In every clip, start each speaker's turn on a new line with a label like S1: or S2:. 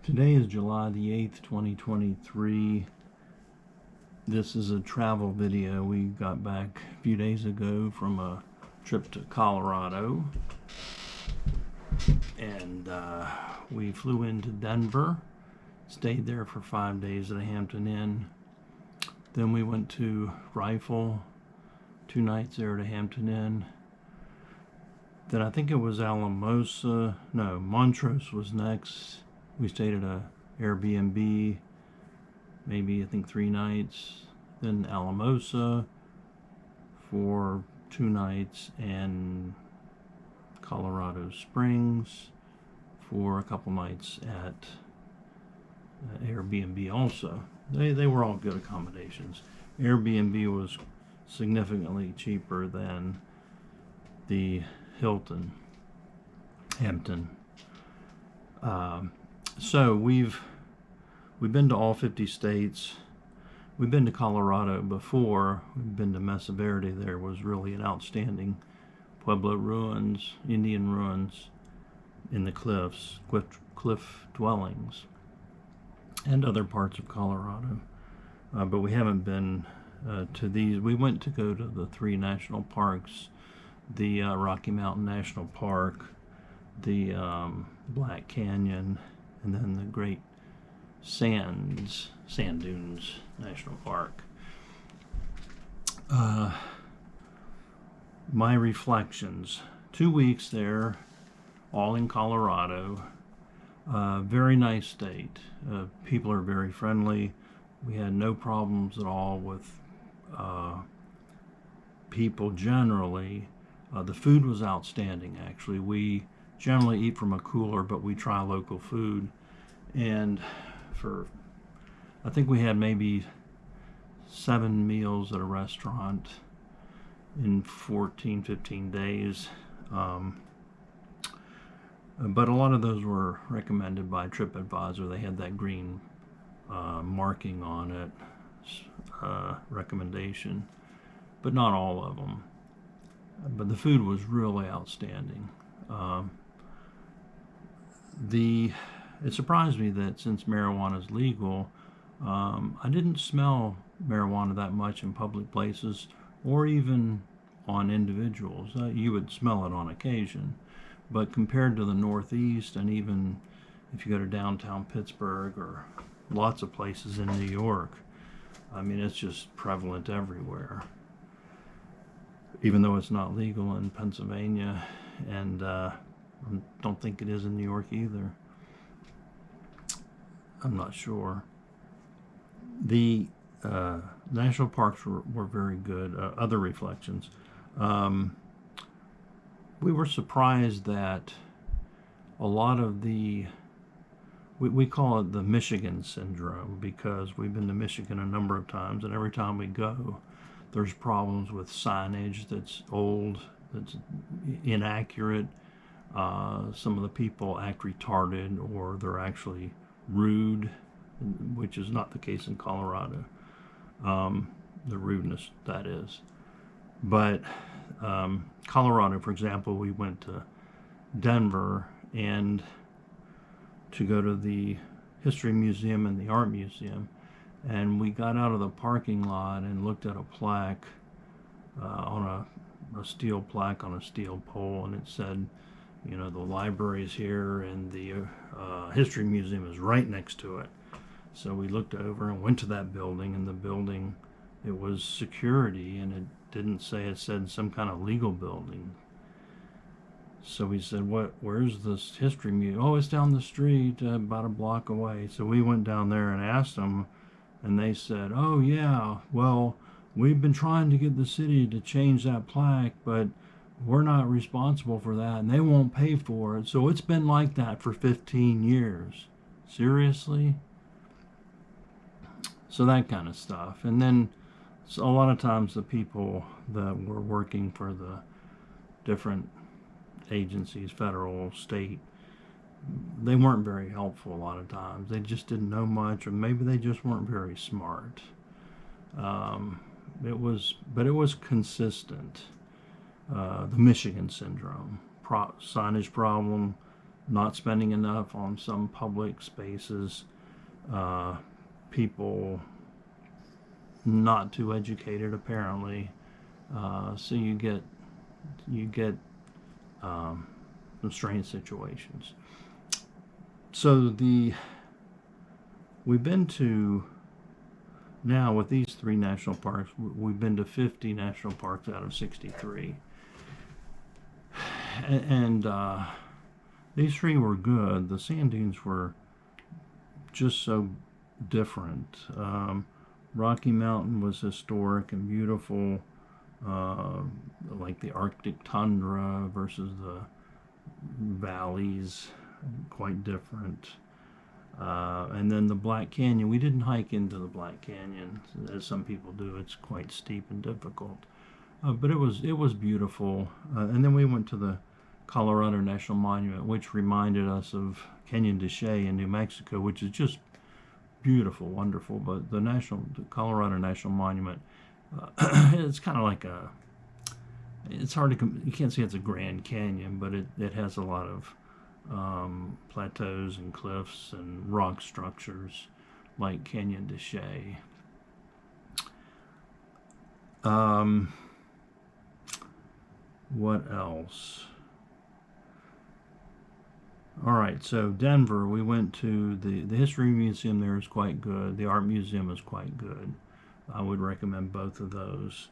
S1: Today is July the 8th, 2023. This is a travel video. We got back a few days ago from a trip to Colorado. And we flew into Denver, stayed there for 5 days at a Hampton Inn. Then we went to Rifle, 2 nights there at a Hampton Inn. Then I think it was Montrose was next. We stayed at a Airbnb, maybe I think 3 nights. Then Alamosa for 2 nights, and Colorado Springs for a couple nights at Airbnb also. They were all good accommodations. Airbnb was significantly cheaper than the Hampton. So we've been to all 50 states. We've been to Colorado before. We've been to Mesa Verde. There was really an outstanding Pueblo ruins, Indian ruins in the cliffs, cliff dwellings, and other parts of Colorado. But we haven't been to these. We went to go to the 3 national parks, the Rocky Mountain National Park, the Black Canyon, and then the Great Sand Dunes National Park. My reflections: 2 weeks there, all in Colorado. Very nice state. People are very friendly. We had no problems at all with people generally. The food was outstanding, actually. We generally eat from a cooler, but we try local food. And I think we had maybe 7 meals at a restaurant in 15 days. But a lot of those were recommended by TripAdvisor. They had that green marking on it, recommendation, but not all of them. But the food was really outstanding. It surprised me that since marijuana is legal, I didn't smell marijuana that much in public places or even on individuals. You would smell it on occasion, but compared to the Northeast, and even if you go to downtown Pittsburgh or lots of places in New York, I mean, it's just prevalent everywhere, even though it's not legal in Pennsylvania, and I don't think it is in New York either. I'm not sure. The national parks were very good. Other reflections. We were surprised that a lot of we call it the Michigan syndrome, because we've been to Michigan a number of times, and every time we go, there's problems with signage that's old, that's inaccurate. Some of the people act retarded, or they're actually rude, which is not the case in Colorado. The rudeness, that is. But Colorado, for example, we went to Denver and to go to the History Museum and the Art Museum, and we got out of the parking lot and looked at a plaque on a steel plaque on a steel pole, and it said, you know, the library is here and the History Museum is right next to it. So we looked over and went to that building, and the building, it was security, and it didn't say, it said some kind of legal building. So we said, where's this History Museum? Oh, it's down the street, about a block away. So we went down there and asked them, and they said, oh yeah, well, we've been trying to get the city to change that plaque, but we're not responsible for that, and they won't pay for it. So it's been like that for 15 years. Seriously? So that kind of stuff. And then a lot of times the people that were working for the different agencies, federal, state, they weren't very helpful a lot of times. They just didn't know much, or maybe they just weren't very smart. It was consistent. The Michigan syndrome, signage problem, not spending enough on some public spaces, people not too educated apparently. So you get some strange situations. So we've been to now with these 3 national parks. We've been to 50 national parks out of 63, and these 3 were good. The sand dunes were just so different. Rocky Mountain was historic and beautiful, like the Arctic tundra versus the valleys, quite different. And then the Black Canyon, we didn't hike into the Black Canyon as some people do. It's quite steep and difficult, but it was beautiful. And then we went to the Colorado National Monument, which reminded us of Canyon de Chelly in New Mexico, which is just beautiful, wonderful. But the Colorado National Monument, it's kind of like it's hard to, you can't say it's a Grand Canyon, but it has a lot of plateaus and cliffs and rock structures like Canyon de Chelly. What else? All right, so Denver, we went to the History Museum. There is quite good. The Art Museum is quite good. I would recommend both of those.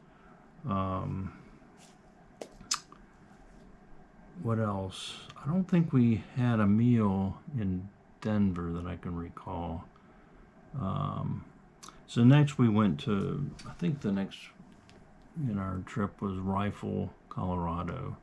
S1: What else? I don't think we had a meal in Denver that I can recall. So next we went to, I think the next in our trip was Rifle, Colorado,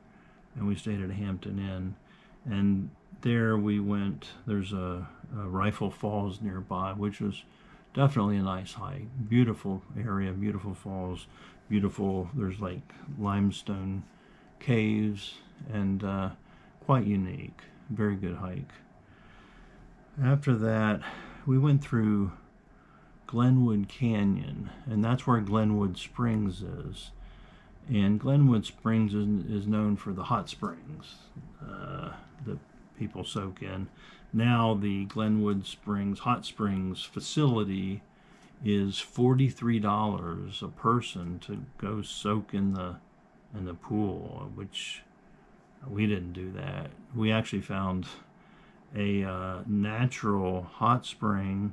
S1: and we stayed at Hampton Inn. And there we went, there's a Rifle Falls nearby, which was definitely a nice hike. Beautiful area, beautiful falls, beautiful, there's like limestone caves, and quite unique. Very good hike. After that, we went through Glenwood Canyon, and that's where Glenwood Springs is. And Glenwood Springs is known for the hot springs that people soak in. Now the Glenwood Springs Hot Springs facility is $43 a person to go soak in the pool, which we didn't do that. We actually found a natural hot spring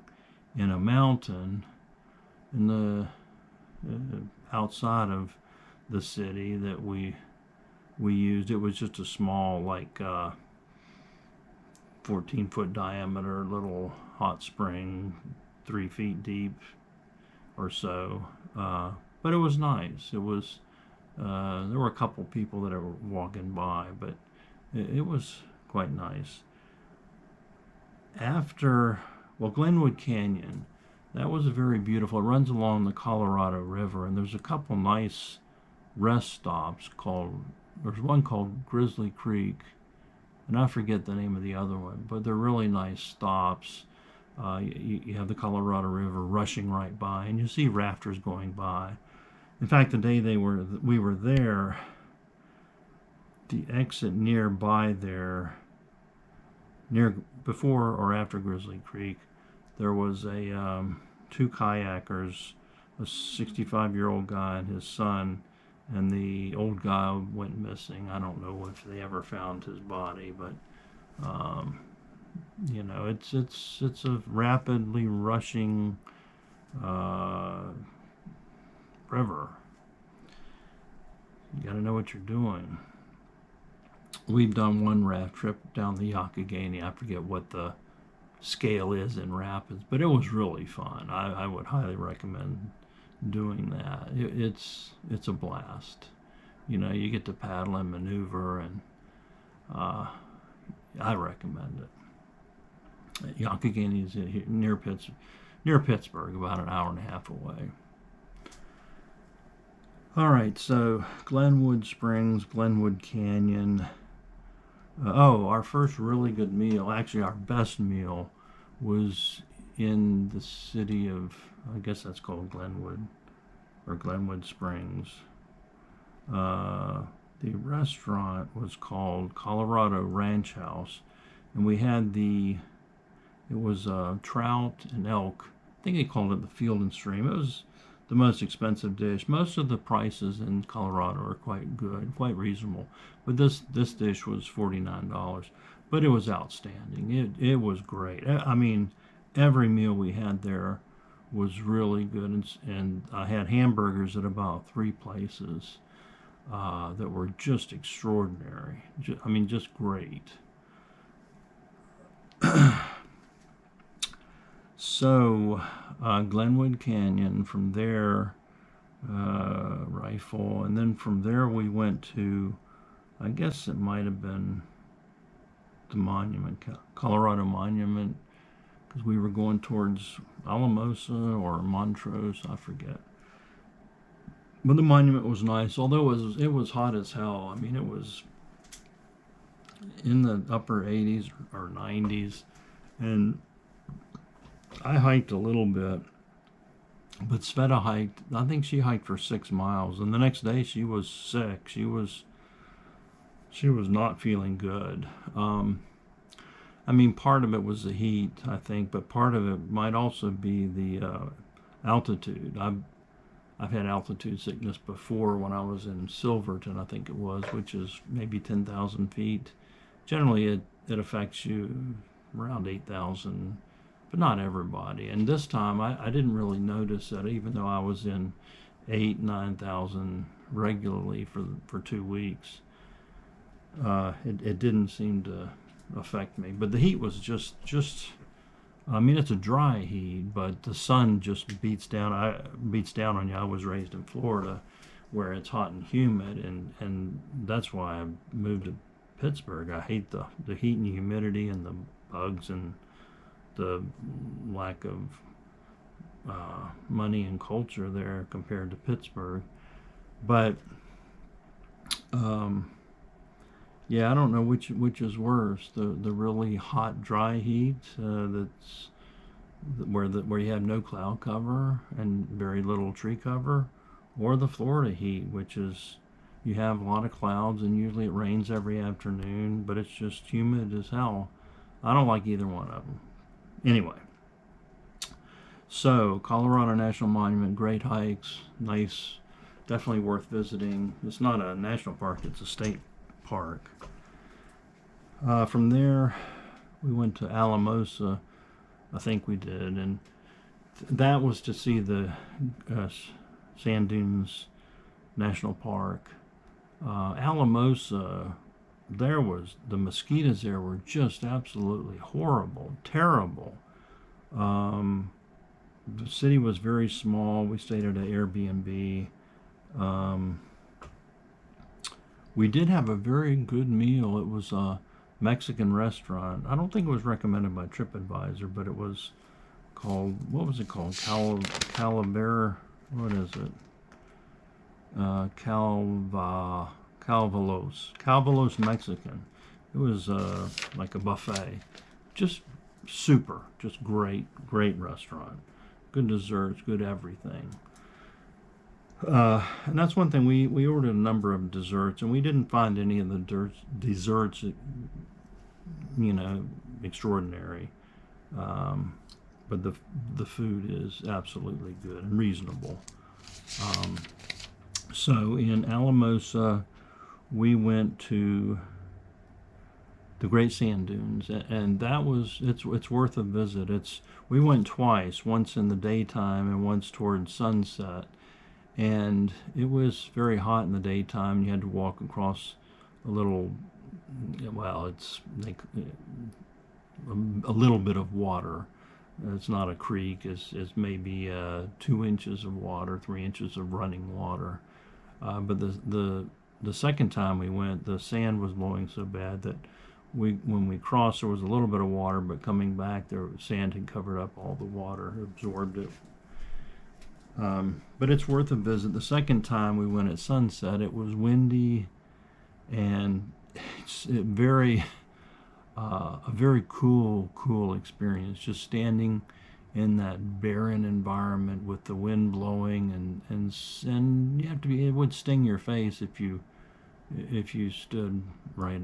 S1: in a mountain in the outside of the city that we used. It was just a small, like 14-foot diameter little hot spring, 3 feet deep or so. But it was nice. It was there were a couple people that were walking by, but it was quite nice. Glenwood Canyon, that was very beautiful. It runs along the Colorado River, and there's a couple nice rest stops there's one called Grizzly Creek, and I forget the name of the other one, but they're really nice stops. You have the Colorado River rushing right by, and you see rafters going by. In fact, the day we were there, the exit nearby there, before or after Grizzly Creek, there was two kayakers, a 65-year-old guy and his son, and the old guy went missing. I don't know if they ever found his body, but it's a rapidly rushing river. You got to know what you're doing. We've done one raft trip down the Youghiogheny. I forget what the scale is in rapids, but it was really fun. I would highly recommend doing that. It's a blast. You get to paddle and maneuver, and I recommend it. Youghiogheny is near Pittsburgh, about an hour and a half away. All right, so Glenwood Springs, Glenwood Canyon. Our first really good meal, actually our best meal, was in the city of, I guess that's called Glenwood, or Glenwood Springs. The restaurant was called Colorado Ranch House, and we had it was trout and elk. I think they called it the Field and Stream. It was the most expensive dish. Most of the prices in Colorado are quite good, quite reasonable. But this dish was $49, but it was outstanding. It was great. I mean, every meal we had there was really good, and I had hamburgers at about three places that were just extraordinary. I mean, just great. So, Glenwood Canyon, from there, Rifle, and then from there we went to, I guess it might have been the Monument, Colorado Monument, because we were going towards Alamosa or Montrose, I forget. But the Monument was nice, although it was hot as hell. I mean, it was in the upper 80s or 90s, and I hiked a little bit, but Sveta hiked. I think she hiked for 6 miles, and the next day she was sick. She was not feeling good. I mean, part of it was the heat, I think, but part of it might also be the altitude. I've had altitude sickness before when I was in Silverton, I think it was, which is maybe 10,000 feet. Generally, it affects you around 8,000, but not everybody. And this time, I didn't really notice that, even though I was in 9,000 regularly for 2 weeks. It didn't seem to affect me. But the heat was just I mean, it's a dry heat, but the sun just beats down on you. I was raised in Florida, where it's hot and humid, and that's why I moved to Pittsburgh. I hate the heat and humidity and the bugs and the lack of money and culture there compared to Pittsburgh. But yeah, I don't know which is worse, the really hot, dry heat that's where you have no cloud cover and very little tree cover, or the Florida heat, which is you have a lot of clouds and usually it rains every afternoon, but it's just humid as hell. I don't like either one of them. Anyway, so Colorado National Monument, great hikes, nice, definitely worth visiting. It's not a national park, it's a state park. From there, we went to Alamosa, I think we did, and that was to see the Sand Dunes National Park. Alamosa, the mosquitoes there were just absolutely horrible, terrible. The city was very small. We stayed at an Airbnb. We did have a very good meal. It was a Mexican restaurant. I don't think it was recommended by TripAdvisor, but it was called, what was it called? Calvallos. Calvallos Mexican. It was like a buffet. Just great restaurant. Good desserts, good everything. And that's one thing, we ordered a number of desserts, and we didn't find any of the desserts, extraordinary. But the food is absolutely good and reasonable. So in Alamosa, we went to the Great Sand Dunes, and it's worth a visit. We went twice, once in the daytime and once towards sunset. And it was very hot in the daytime. You had to walk across a little, it's like a little bit of water. It's not a creek. It's maybe 2 inches of water, 3 inches of running water. But the second time we went, the sand was blowing so bad that when we crossed, there was a little bit of water, but coming back, the sand had covered up all the water, absorbed it. But it's worth a visit. The second time we went at sunset, it was windy, and it's a very cool experience. Just standing in that barren environment with the wind blowing, and you have to it would sting your face if you stood right,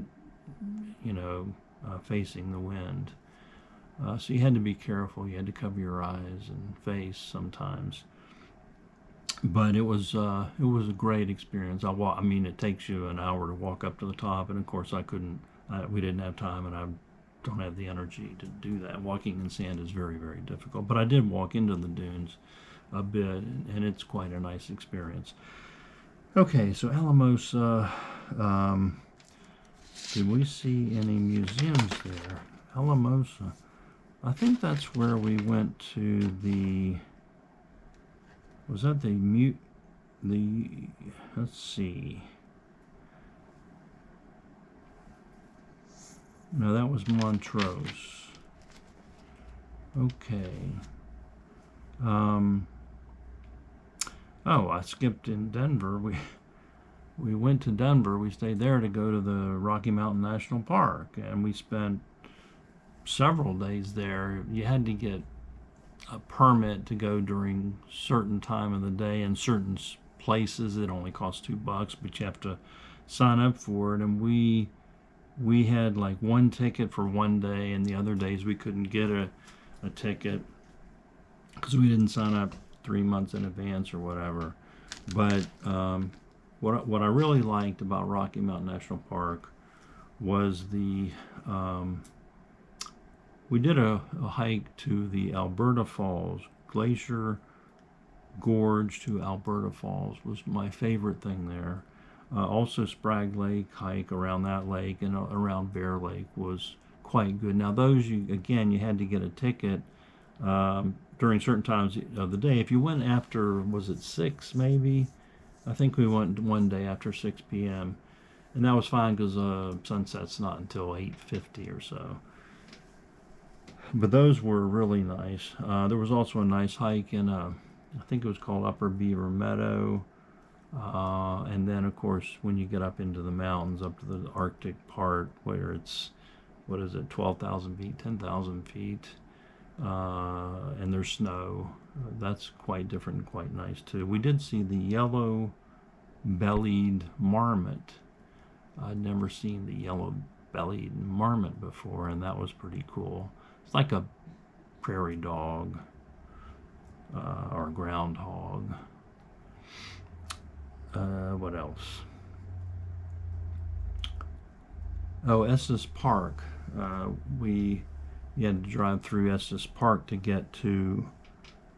S1: facing the wind. So you had to be careful. You had to cover your eyes and face sometimes. But it was a great experience. I mean, it takes you an hour to walk up to the top, and of course we didn't have time, and I don't have the energy to do that. Walking in sand is very, very difficult. But I did walk into the dunes a bit, and it's quite a nice experience. Okay, so Alamosa, did we see any museums there? Alamosa, I think that's where we went to was that let's see. No, that was Montrose. Okay. Oh, I skipped in Denver. We went to Denver. We stayed there to go to the Rocky Mountain National Park, and we spent several days there. You had to get a permit to go during certain time of the day in certain places. It only costs $2, but you have to sign up for it. And we had like one ticket for one day, and the other days we couldn't get a ticket because we didn't sign up 3 months in advance or whatever. But what I really liked about Rocky Mountain National Park was we did a hike to the Alberta Falls. Glacier Gorge to Alberta Falls was my favorite thing there. Also Sprague Lake, hike around that lake, and around Bear Lake was quite good. Now those, you had to get a ticket during certain times of the day. If you went after, was it 6 maybe? I think we went one day after 6 p.m. And that was fine because sunset's not until 8:50 or so. But those were really nice. There was also a nice hike in I think it was called Upper Beaver Meadow. And then, of course, when you get up into the mountains, up to the Arctic part, where it's, 12,000 feet, 10,000 feet, and there's snow. That's quite different and quite nice, too. We did see the yellow-bellied marmot. I'd never seen the yellow-bellied marmot before, and that was pretty cool. It's like a prairie dog or groundhog. What else? Oh, Estes Park. You had to drive through Estes Park to get to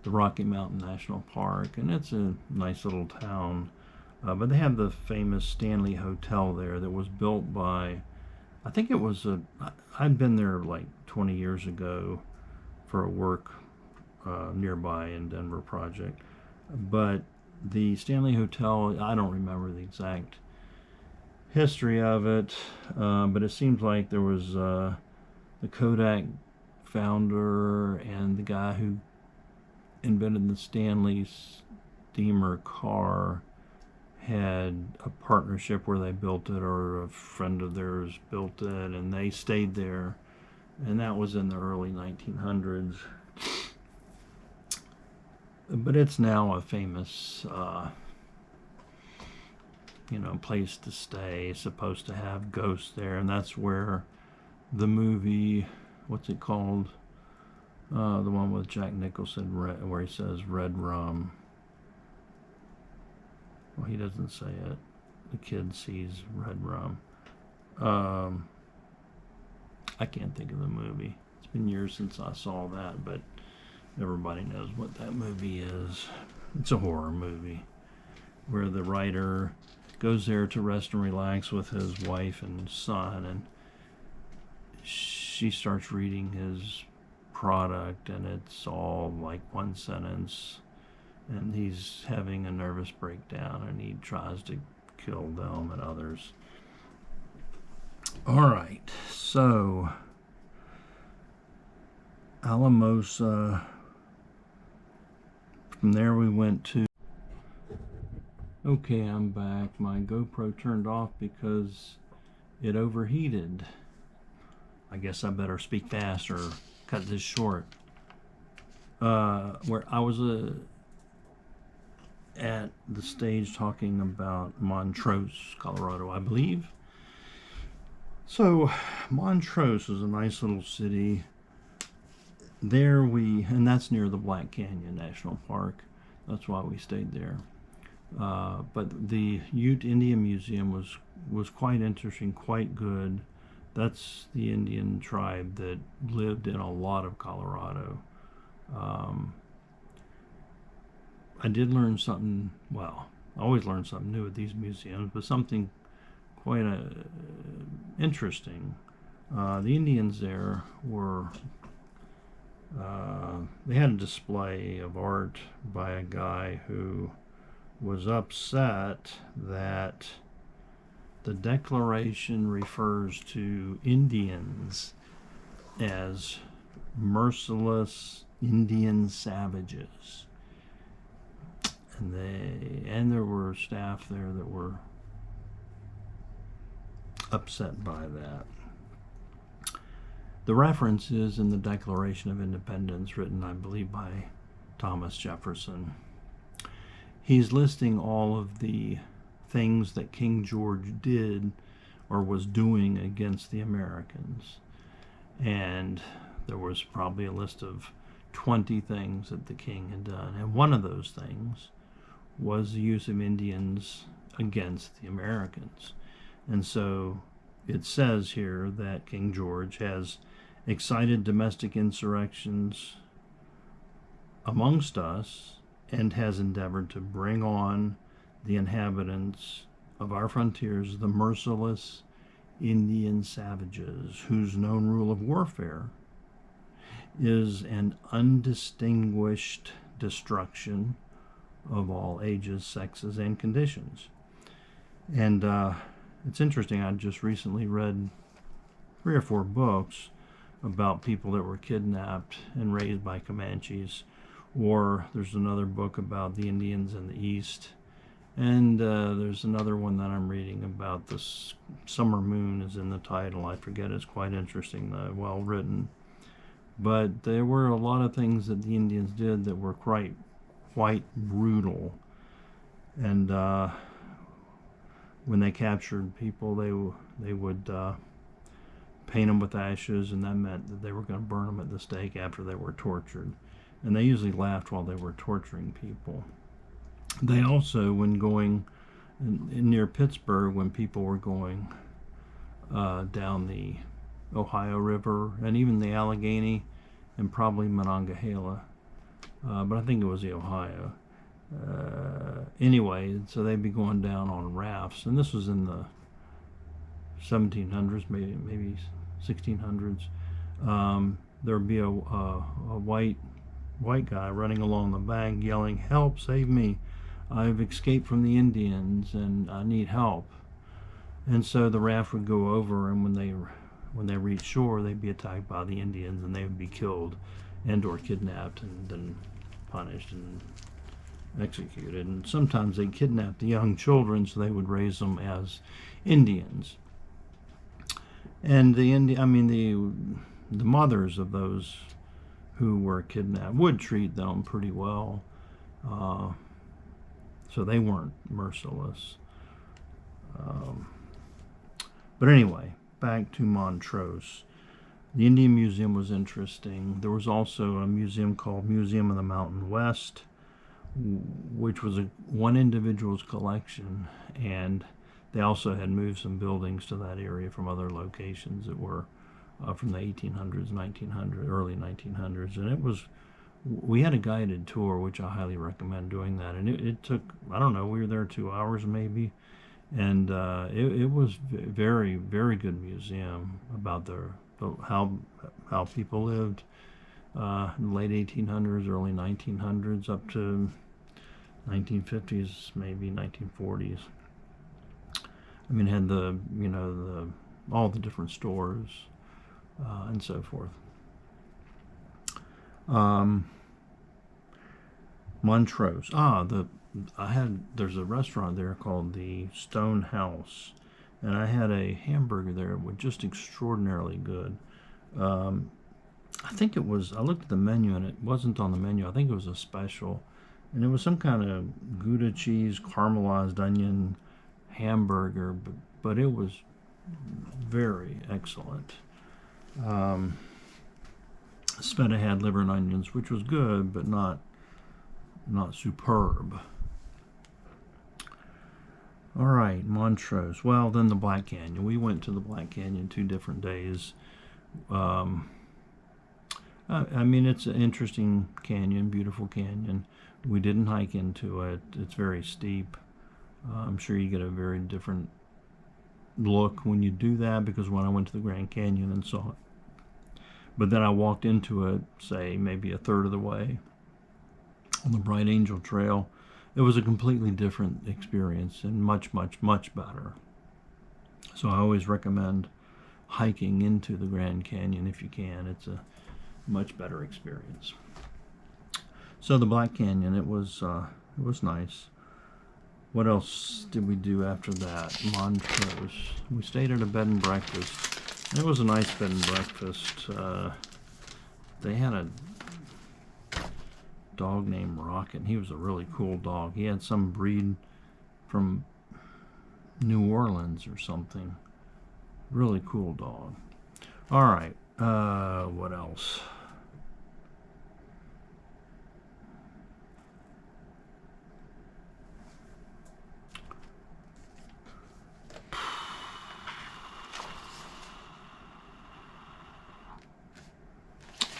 S1: the Rocky Mountain National Park, and it's a nice little town. But they have the famous Stanley Hotel there that was built by, I think it was I'd been there like 20 years ago for a work nearby in Denver project. But the Stanley Hotel, I don't remember the exact history of it, but it seems like there was the Kodak founder and the guy who invented the Stanley steamer car had a partnership where they built it, or a friend of theirs built it, and they stayed there, and that was in the early 1900s. But it's now a famous place to stay. It's supposed to have ghosts there, and that's where the movie, what's it called, the one with Jack Nicholson where he says red rum. Well, he doesn't say it. The kid sees red rum. I can't think of the movie. It's been years since I saw that, but everybody knows what that movie is. It's a horror movie where the writer goes there to rest and relax with his wife and son, and she starts reading his product, and it's all like one sentence, and he's having a nervous breakdown, and he tries to kill them and others. All right, so Alamosa. From there we went to... Okay, I'm back. My GoPro turned off because it overheated. I guess I better speak fast or cut this short. Where I was at the stage talking about Montrose, Colorado, I believe. So Montrose is a nice little city. And that's near the Black Canyon National Park. That's why we stayed there. But the Ute Indian Museum was quite interesting, quite good. That's the Indian tribe that lived in a lot of Colorado. Um, I did learn something. Well, I always learn something new at these museums, but something quite interesting. The Indians there were. They had a display of art by a guy who was upset that the Declaration refers to Indians as merciless Indian savages. And there were staff there that were upset by that. The reference is in the Declaration of Independence, written, I believe, by Thomas Jefferson. He's listing all of the things that King George did or was doing against the Americans. And there was probably a list of 20 things that the king had done. And one of those things was the use of Indians against the Americans. And so it says here that King George has excited domestic insurrections amongst us and has endeavored to bring on the inhabitants of our frontiers the merciless Indian savages, whose known rule of warfare is an undistinguished destruction of all ages, sexes, and conditions. And it's interesting, I just recently read 3 or 4 books about people that were kidnapped and raised by Comanches, or there's another book about the Indians in the East, and there's another one that I'm reading about the Summer Moon is in the title. I forget. It's quite interesting, well written. But there were a lot of things that the Indians did that were quite brutal. And when they captured people, they would paint them with ashes, and that meant that they were going to burn them at the stake after they were tortured. And they usually laughed while they were torturing people. They also, when going near Pittsburgh, when people were going down the Ohio River and even the Allegheny and probably Monongahela, but I think it was the Ohio. Anyway, so they'd be going down on rafts, and this was in the 1700s, maybe 1600s. There would be a white guy running along the bank yelling, "Help, save me. I've escaped from the Indians and I need help." And so the raft would go over, and when they reached shore, they'd be attacked by the Indians, and they would be killed and or kidnapped and then punished and executed. And sometimes they kidnapped the young children, so they would raise them as Indians. And the mothers of those who were kidnapped would treat them pretty well. So they weren't merciless. But anyway, back to Montrose. The Indian Museum was interesting. There was also a museum called Museum of the Mountain West, which was one individual's collection, and they also had moved some buildings to that area from other locations that were from the 1800s, 1900s, early 1900s, and we had a guided tour, which I highly recommend doing that. And it took, I don't know, we were there 2 hours maybe, and it was very, very good museum about how people lived in the late 1800s, early 1900s, up to 1950s, maybe 1940s. I mean, it had all the different stores and so forth. Montrose. There's a restaurant there called the Stone House, and I had a hamburger there that was just extraordinarily good. I think it was, I looked at the menu and it wasn't on the menu. I think it was a special, and it was some kind of Gouda cheese, caramelized onion hamburger, but it was very excellent. Sveta had liver and onions, which was good, but not superb. All right, Montrose. Well, then the Black Canyon. We went to the Black Canyon 2 different days. I mean, it's an interesting canyon, beautiful canyon. We didn't hike into it. It's very steep. I'm sure you get a very different look when you do that, because when I went to the Grand Canyon and saw it. But then I walked into it, say, maybe a third of the way on the Bright Angel Trail. It was a completely different experience and much, much, much better. So I always recommend hiking into the Grand Canyon if you can. It's a much better experience. So the Black Canyon, it was nice. What else did we do after that? Montrose. We stayed at a bed and breakfast. It was a nice bed and breakfast. They had a dog named Rocket. He was a really cool dog. He had some breed from New Orleans or something. Really cool dog. All right. What else?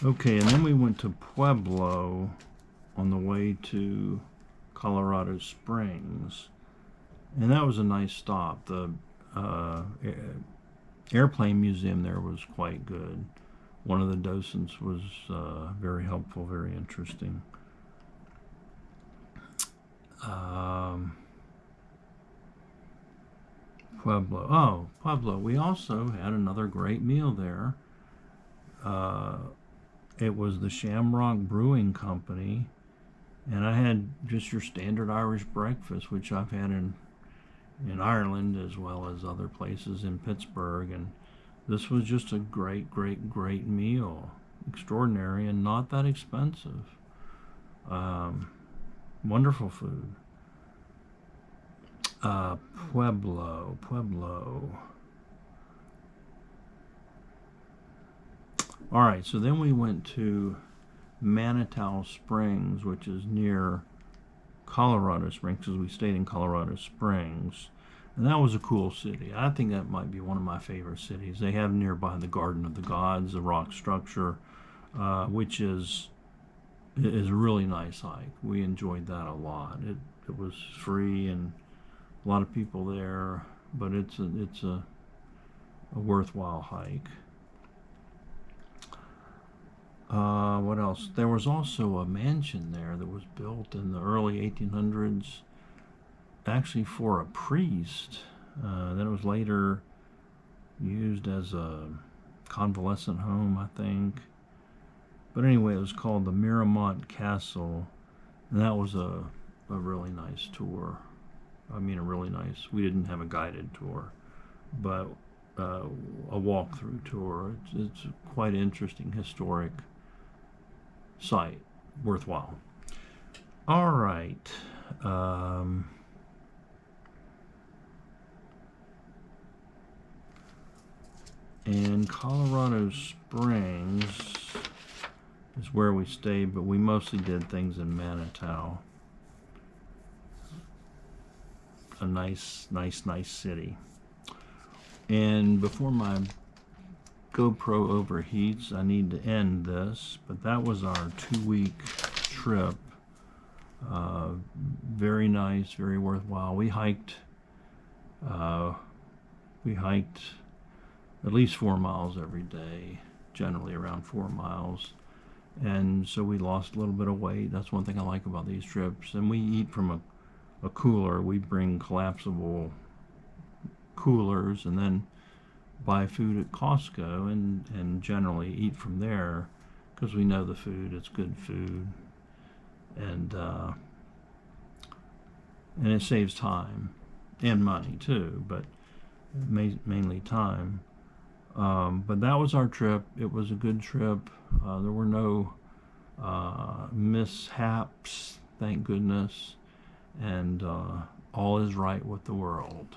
S1: Okay, and then we went to Pueblo on the way to Colorado Springs, and that was a nice stop. The airplane museum there was quite good. One of the docents was very helpful, very interesting. Pueblo. Oh, Pueblo. We also had another great meal there. It was the Shamrock Brewing Company, and I had just your standard Irish breakfast, which I've had in Ireland as well as other places in Pittsburgh, and this was just a great, great, great meal. Extraordinary and not that expensive. Wonderful food. Pueblo. All right, so then we went to Manitou Springs, which is near Colorado Springs, because we stayed in Colorado Springs, and that was a cool city. I think that might be one of my favorite cities. They have nearby the Garden of the Gods, a rock structure, which is a really nice hike. We enjoyed that a lot. It was free and a lot of people there, but it's a worthwhile hike. What else? There was also a mansion there that was built in the early 1800s, actually for a priest. Then it was later used as a convalescent home, I think. But anyway, it was called the Miramont Castle, and that was a really nice tour. I mean, we didn't have a guided tour, but a walk-through tour. It's quite interesting, historic site, worthwhile. All right. And Colorado Springs is where we stayed, but we mostly did things in Manitou. A nice city. And before my GoPro overheats, I need to end this, but that was our 2-week trip. Very nice, very worthwhile. We hiked at least 4 miles every day, generally around 4 miles. And so we lost a little bit of weight. That's one thing I like about these trips. And we eat from a cooler. We bring collapsible coolers and then buy food at Costco and generally eat from there, because we know the food, it's good food, and it saves time and money too, but mainly time. But that was our trip. It was a good trip. There were no mishaps, thank goodness, and all is right with the world.